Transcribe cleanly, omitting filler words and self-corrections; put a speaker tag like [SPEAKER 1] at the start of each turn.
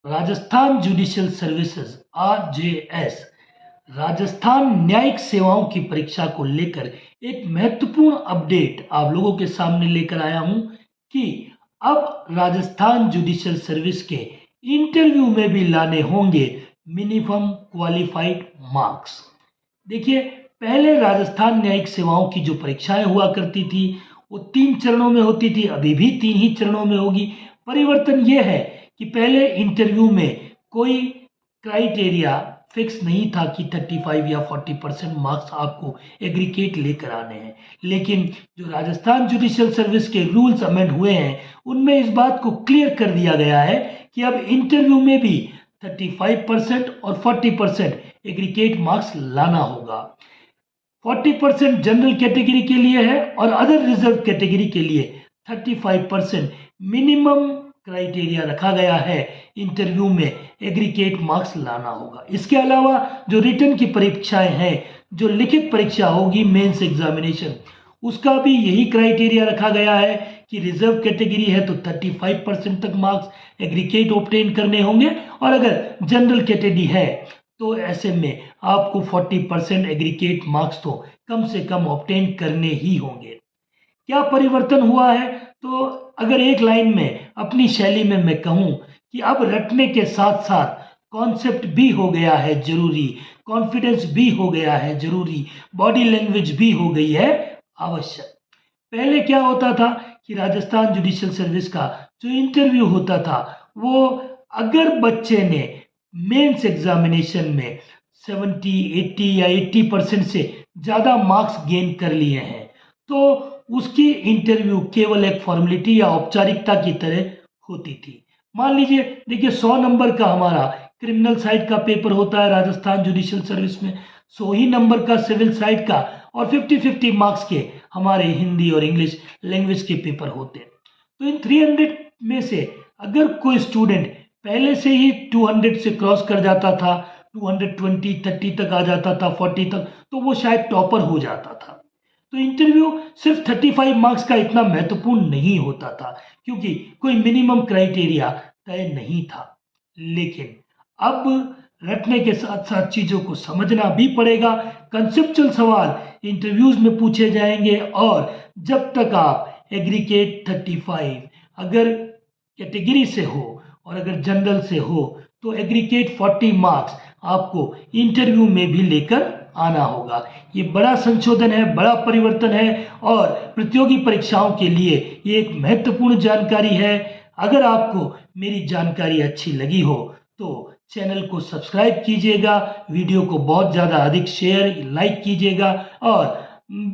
[SPEAKER 1] Rajasthan judicial services RJS Rajasthan न्यायिक सेवाओं की परीक्षा को लेकर एक महत्वपूर्ण अपडेट आप लोगों के सामने लेकर आया हूं कि अब राजस्थान जुडिशियल सर्विस के इंटरव्यू में भी लाने होंगे मिनिमम क्वालिफाइड मार्क्स। देखिए, पहले राजस्थान न्यायिक सेवाओं की जो परीक्षाएं हुआ करती थी वो 3 चरणों में होती थी, अभी भी 3 ही चरणों में होगी। परिवर्तन ये है कि पहले इंटरव्यू में कोई क्राइटेरिया फिक्स नहीं था कि 35 या 40% मार्क्स आपको एग्रीगेट लेकर आने हैं, लेकिन जो राजस्थान जुडिशियल सर्विस के रूल्स अमेंड हुए हैं उनमें इस बात को क्लियर कर दिया गया है कि अब इंटरव्यू में भी 35% और 40% एग्रीगेट मार्क्स लाना होगा। 40% जनरल कैटेगरी के लिए है और अदर रिजर्व कैटेगरी के लिए 35% मिनिमम क्राइटेरिया रखा गया है। इंटरव्यू में एग्रीगेट मार्क्स लाना होगा। इसके अलावा जो रिटन की परीक्षाएं हैं, जो लिखित परीक्षा होगी मेंस एग्जामिनेशन, उसका भी यही क्राइटेरिया रखा गया है कि रिजर्व कैटेगरी है तो 35% तक मार्क्स एग्रीगेट ऑब्टेन करने होंगे और अगर जनरल कैटेगरी है तो ऐसे में आपको 40% एग्रीगेट मार्क्स तो कम से कम ऑब्टेन करने ही होंगे। क्या परिवर्तन हुआ है? तो अगर एक लाइन में अपनी शैली में मैं कहूं कि अब रटने के साथ साथ कॉन्सेप्ट भी हो गया है जरूरी, कॉन्फिडेंस भी हो गया है जरूरी, बॉडी लैंग्वेज भी हो गई है आवश्यक। पहले क्या होता था कि राजस्थान जुडिशियल सर्विस का जो इंटरव्यू होता था वो अगर बच्चे ने मेंस एग्जामिनेशन में 70, 80 या 80% से ज़्यादा मार्क्स गेन कर लिए हैं तो उसकी इंटरव्यू केवल एक फॉर्मेलिटी या औपचारिकता की तरह होती थी। मान लीजिए, देखिए 100 नंबर का हमारा क्रिमिनल साइड का पेपर होता है राजस्थान जुडिशियल सर्विस में, 100 ही नंबर का सिविल साइड का और 50-50 मार्क्स के हमारे हिंदी और इंग्लिश लैंग्वेज के पेपर होते हैं। तो इन 300 में से अगर कोई स्टूडेंट पहले से ही 200 से क्रॉस कर जाता था, 220, 30 तक आ जाता था, 40 तक, तो वो शायद टॉपर हो जाता था। तो इंटरव्यू सिर्फ 35 मार्क्स का इतना महत्वपूर्ण नहीं होता था क्योंकि कोई मिनिमम क्राइटेरिया तय नहीं था। लेकिन अब रटने के साथ साथ चीजों को समझना भी पड़ेगा। कंसेप्चुअल सवाल इंटरव्यूज में पूछे जाएंगे और जब तक आप एग्रीगेट 35 अगर कैटेगरी से हो और अगर जनरल से हो तो एग्रीगेट 40 मार्क्स आपको इंटरव्यू में भी लेकर आना होगा। ये बड़ा संशोधन है, बड़ा परिवर्तन है और प्रतियोगी परीक्षाओं के लिए ये एक महत्वपूर्ण जानकारी है। अगर आपको मेरी जानकारी अच्छी लगी हो तो चैनल को सब्सक्राइब कीजिएगा, वीडियो को बहुत ज़्यादा अधिक शेयर लाइक कीजिएगा और